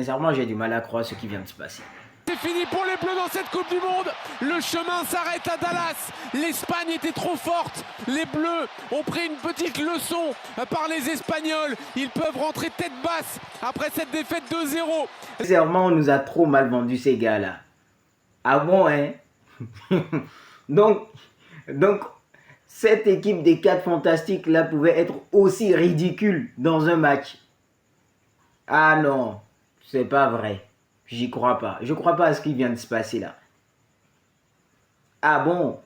Sincèrement, j'ai du mal à croire ce qui vient de se passer. C'est fini pour les Bleus dans cette Coupe du Monde. Le chemin s'arrête à Dallas. L'Espagne était trop forte. Les Bleus ont pris une petite leçon par les Espagnols. Ils peuvent rentrer tête basse après cette défaite 2-0. Sincèrement, on nous a trop mal vendu ces gars-là. Ah bon, hein? donc, cette équipe des 4 fantastiques là pouvait être aussi ridicule dans un match. Ah non, c'est pas vrai. J'y crois pas. Je crois pas à ce qui vient de se passer là. Ah bon?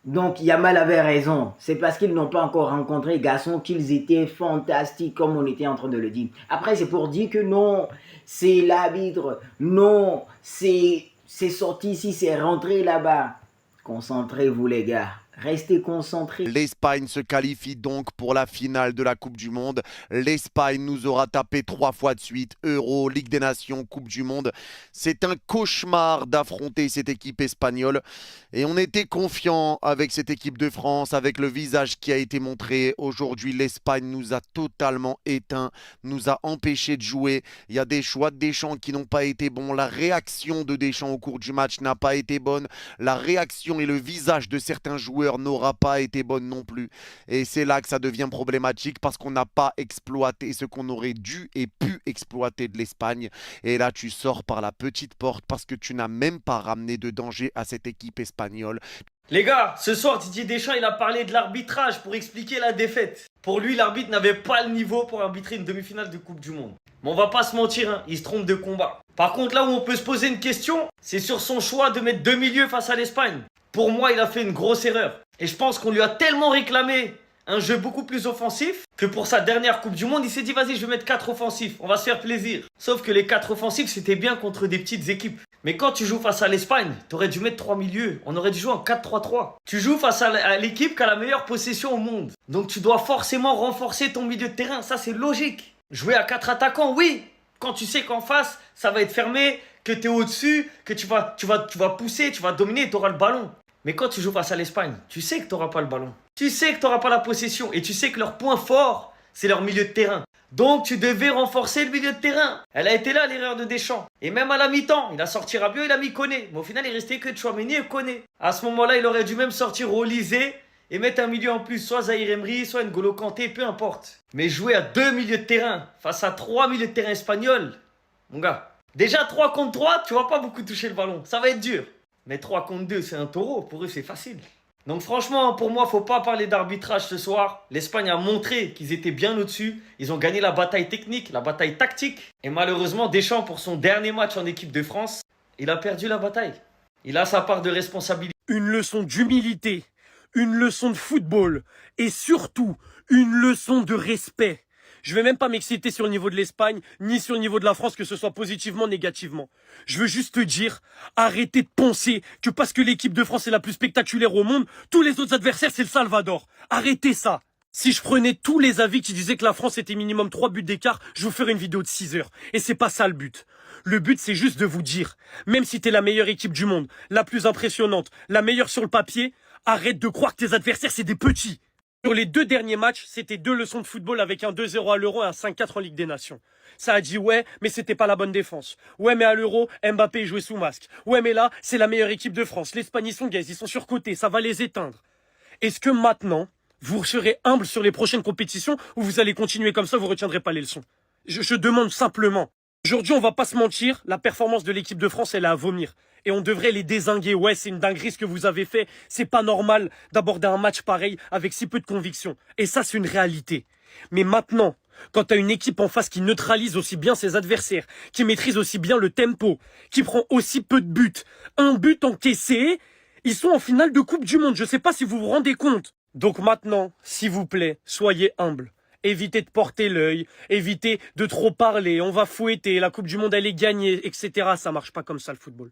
Donc Yamal avait raison. C'est parce qu'ils n'ont pas encore rencontré Garçon qu'ils étaient fantastiques comme on était en train de le dire. Après c'est pour dire que non, c'est l'arbitre. Non, c'est sorti ici, c'est rentré là-bas. Concentrez-vous les gars. Restez concentrés. L'Espagne se qualifie donc pour la finale de la Coupe du Monde. L'Espagne nous aura tapé 3 fois de suite. Euro, Ligue des Nations, Coupe du Monde. C'est un cauchemar d'affronter cette équipe espagnole. Et on était confiant avec cette équipe de France, avec le visage qui a été montré. Aujourd'hui, l'Espagne nous a totalement éteints, nous a empêchés de jouer. Il y a des choix de Deschamps qui n'ont pas été bons. La réaction de Deschamps au cours du match n'a pas été bonne. La réaction et le visage de certains joueurs n'aura pas été bonne non plus. Et c'est là que ça devient problématique parce qu'on n'a pas exploité ce qu'on aurait dû et pu exploiter de l'Espagne. Et là, tu sors par la petite porte parce que tu n'as même pas ramené de danger à cette équipe espagnole. Les gars, ce soir Didier Deschamps il a parlé de l'arbitrage pour expliquer la défaite. Pour lui, l'arbitre n'avait pas le niveau pour arbitrer une demi-finale de Coupe du Monde. Mais on va pas se mentir, hein, il se trompe de combat. Par contre, là où on peut se poser une question, c'est sur son choix de mettre deux milieux face à l'Espagne. Pour moi, il a fait une grosse erreur. Et je pense qu'on lui a tellement réclamé un jeu beaucoup plus offensif que pour sa dernière Coupe du Monde, il s'est dit vas-y, je vais mettre 4 offensifs, on va se faire plaisir. Sauf que les 4 offensifs, c'était bien contre des petites équipes. Mais quand tu joues face à l'Espagne, t'aurais dû mettre 3 milieux. On aurait dû jouer en 4-3-3. Tu joues face à l'équipe qui a la meilleure possession au monde. Donc tu dois forcément renforcer ton milieu de terrain. Ça, c'est logique. Jouer à 4 attaquants, oui. Quand tu sais qu'en face, ça va être fermé, que tu es au-dessus, que tu vas pousser, tu vas dominer et tu auras le ballon. Mais quand tu joues face à l'Espagne, tu sais que tu n'auras pas le ballon. Tu sais que tu n'auras pas la possession. Et tu sais que leur point fort, c'est leur milieu de terrain. Donc tu devais renforcer le milieu de terrain. Elle a été là l'erreur de Deschamps. Et même à la mi-temps, il a sorti Rabiot, il a mis Koné. Mais au final, il restait que Tchouaméni et Koné. À ce moment-là, il aurait dû même sortir Olysée et mettre un milieu en plus, soit Zahir Emery, soit N'Golo Kanté, peu importe. Mais jouer à 2 milieux de terrain face à 3 milieux de terrain espagnols, mon gars. Déjà 3 contre 3, tu vas pas beaucoup toucher le ballon. Ça va être dur. Mais 3 contre 2, c'est un taureau. Pour eux, c'est facile. Donc franchement, pour moi, faut pas parler d'arbitrage ce soir. L'Espagne a montré qu'ils étaient bien au-dessus. Ils ont gagné la bataille technique, la bataille tactique. Et malheureusement, Deschamps, pour son dernier match en équipe de France, il a perdu la bataille. Il a sa part de responsabilité. Une leçon d'humilité, une leçon de football et surtout une leçon de respect. Je vais même pas m'exciter sur le niveau de l'Espagne, ni sur le niveau de la France, que ce soit positivement, négativement. Je veux juste te dire, arrêtez de penser que parce que l'équipe de France est la plus spectaculaire au monde, tous les autres adversaires, c'est le Salvador. Arrêtez ça. Si je prenais tous les avis qui disaient que la France était minimum 3 buts d'écart, je vous ferais une vidéo de 6 heures. Et c'est pas ça le but. Le but, c'est juste de vous dire, même si t'es la meilleure équipe du monde, la plus impressionnante, la meilleure sur le papier, arrête de croire que tes adversaires, c'est des petits. Sur les 2 derniers matchs, c'était 2 leçons de football avec un 2-0 à l'Euro et un 5-4 en Ligue des Nations. Ça a dit ouais, mais c'était pas la bonne défense. Ouais, mais à l'Euro, Mbappé jouait sous masque. Ouais, mais là, c'est la meilleure équipe de France. L'Espagne, ils sont gays, ils sont surcotés, ça va les éteindre. Est-ce que maintenant, vous serez humble sur les prochaines compétitions ou vous allez continuer comme ça, vous retiendrez pas les leçons? Je demande simplement. Aujourd'hui, on va pas se mentir, la performance de l'équipe de France, elle est à vomir. Et on devrait les dézinguer. Ouais, c'est une dinguerie ce que vous avez fait. C'est pas normal d'aborder un match pareil avec si peu de conviction. Et ça, c'est une réalité. Mais maintenant, quand t'as une équipe en face qui neutralise aussi bien ses adversaires, qui maîtrise aussi bien le tempo, qui prend aussi peu de buts, un but encaissé, ils sont en finale de Coupe du Monde. Je sais pas si vous vous rendez compte. Donc maintenant, s'il vous plaît, soyez humbles. Évitez de porter l'œil, évitez de trop parler, on va fouetter, la Coupe du Monde elle est gagnée, etc. Ça marche pas comme ça le football.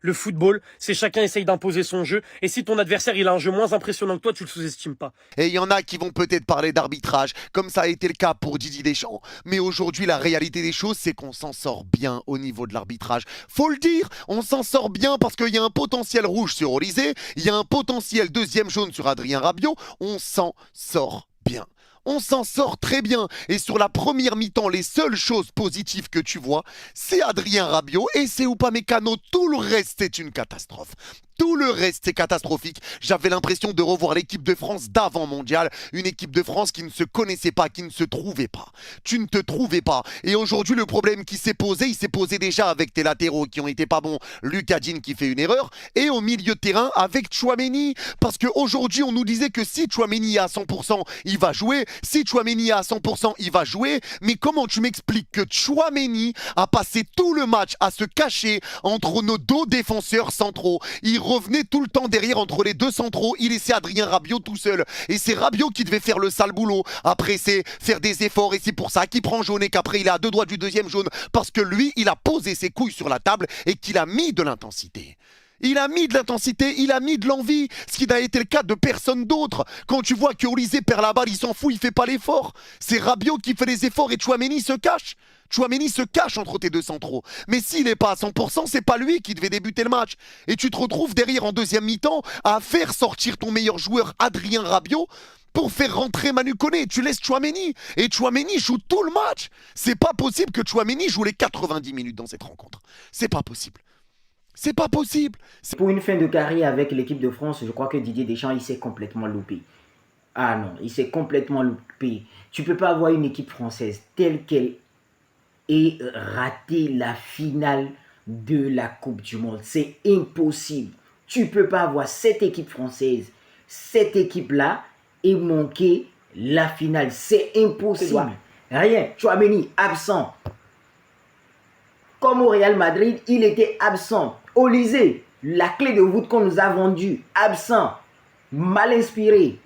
Le football, c'est chacun essaye d'imposer son jeu, et si ton adversaire il a un jeu moins impressionnant que toi, tu le sous-estimes pas. Et il y en a qui vont peut-être parler d'arbitrage, comme ça a été le cas pour Didier Deschamps. Mais aujourd'hui, la réalité des choses, c'est qu'on s'en sort bien au niveau de l'arbitrage. Faut le dire, on s'en sort bien parce qu'il y a un potentiel rouge sur Olysée, il y a un potentiel deuxième jaune sur Adrien Rabiot, on s'en sort bien. On s'en sort très bien. Et sur la première mi-temps, les seules choses positives que tu vois, c'est Adrien Rabiot et c'est Upamecano. Tout le reste, c'est une catastrophe. Tout le reste, c'est catastrophique. J'avais l'impression de revoir l'équipe de France d'avant mondial. Une équipe de France qui ne se connaissait pas, qui ne se trouvait pas. Tu ne te trouvais pas. Et aujourd'hui, le problème qui s'est posé, il s'est posé déjà avec tes latéraux qui ont été pas bons. Lucas Digne qui fait une erreur. Et au milieu de terrain avec Tchouaméni. Parce qu'aujourd'hui, on nous disait que si Tchouaméni est à 100%, il va jouer. Si Tchouaméni est à 100%, il va jouer. Mais comment tu m'expliques que Tchouaméni a passé tout le match à se cacher entre nos deux défenseurs centraux? Il revenait tout le temps derrière entre les deux centraux, il laissait Adrien Rabiot tout seul. Et c'est Rabiot qui devait faire le sale boulot. Après, c'est faire des efforts et c'est pour ça qu'il prend jaune et qu'après, il est à 2 doigts du deuxième jaune. Parce que lui, il a posé ses couilles sur la table et qu'il a mis de l'intensité. Il a mis de l'intensité, il a mis de l'envie, ce qui n'a été le cas de personne d'autre. Quand tu vois que Olysée perd la balle, il s'en fout, il fait pas l'effort. C'est Rabiot qui fait les efforts et Tchouaméni se cache. Tchouaméni se cache entre tes deux centraux. Mais s'il n'est pas à 100%, c'est pas lui qui devait débuter le match. Et tu te retrouves derrière en deuxième mi-temps à faire sortir ton meilleur joueur Adrien Rabiot pour faire rentrer Manu Koné. Tu laisses Tchouaméni. Et Tchouaméni joue tout le match. C'est pas possible que Tchouaméni joue les 90 minutes dans cette rencontre. C'est pas possible. C'est pas possible. Pour une fin de carrière avec l'équipe de France, je crois que Didier Deschamps, il s'est complètement loupé. Ah non, il s'est complètement loupé. Tu peux pas avoir une équipe française telle qu'elle et rater la finale de la Coupe du Monde. C'est impossible. Tu peux pas avoir cette équipe française, cette équipe-là, et manquer la finale. C'est impossible. Rien. Tchouaméni, absent. Comme au Real Madrid, il était absent. Olysée, la clé de voûte qu'on nous a vendue, absent, mal inspiré.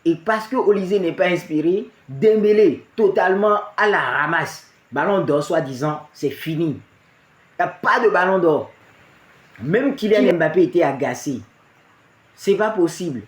Et parce que Olysée n'est pas inspiré, Dembélé, totalement à la ramasse. Ballon d'or, soi-disant, c'est fini. Il n'y a pas de ballon d'or. Même Kylian Mbappé était agacé. C'est pas possible.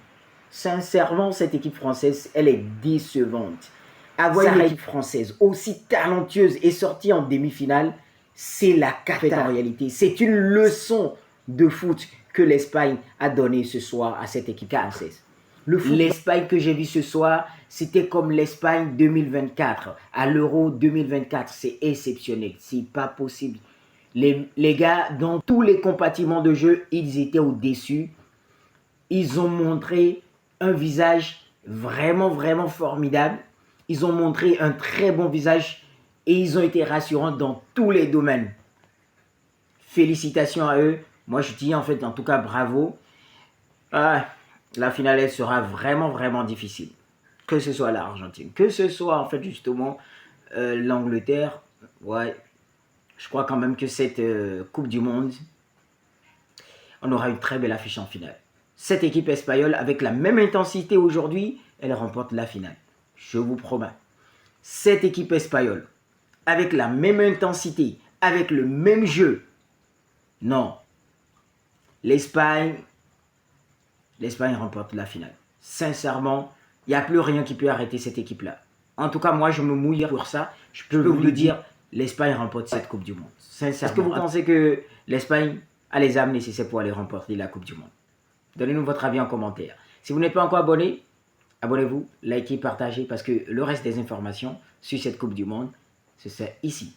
Sincèrement, cette équipe française, elle est décevante. Avoir une équipe française aussi talentueuse et sortie en demi-finale, c'est la cata en réalité. C'est une leçon de foot que l'Espagne a donnée ce soir à cette équipe française. L'Espagne que j'ai vue ce soir, c'était comme l'Espagne 2024. À l'Euro 2024, c'est exceptionnel. C'est pas possible. Les gars, dans tous les compartiments de jeu, ils étaient au-dessus. Ils ont montré un visage vraiment, vraiment formidable. Ils ont montré un très bon visage et ils ont été rassurants dans tous les domaines. Félicitations à eux. Moi, je dis en fait, en tout cas, bravo. La finale, elle sera vraiment, vraiment difficile. Que ce soit l'Argentine, que ce soit en fait justement l'Angleterre. Ouais, je crois quand même que cette Coupe du Monde, on aura une très belle affiche en finale. Cette équipe espagnole, avec la même intensité aujourd'hui, elle remporte la finale. Je vous promets. Cette équipe espagnole, avec la même intensité, avec le même jeu, non. L'Espagne remporte la finale. Sincèrement, il n'y a plus rien qui peut arrêter cette équipe-là. En tout cas, moi, je me mouille pour ça. Je peux vous le dire, l'Espagne remporte cette Coupe du Monde. Sincèrement. Est-ce que vous pensez que l'Espagne a les âmes nécessaires pour aller remporter la Coupe du Monde? Donnez-nous votre avis en commentaire. Si vous n'êtes pas encore abonné, abonnez-vous, likez, partagez, parce que le reste des informations sur cette Coupe du Monde, c'est ici.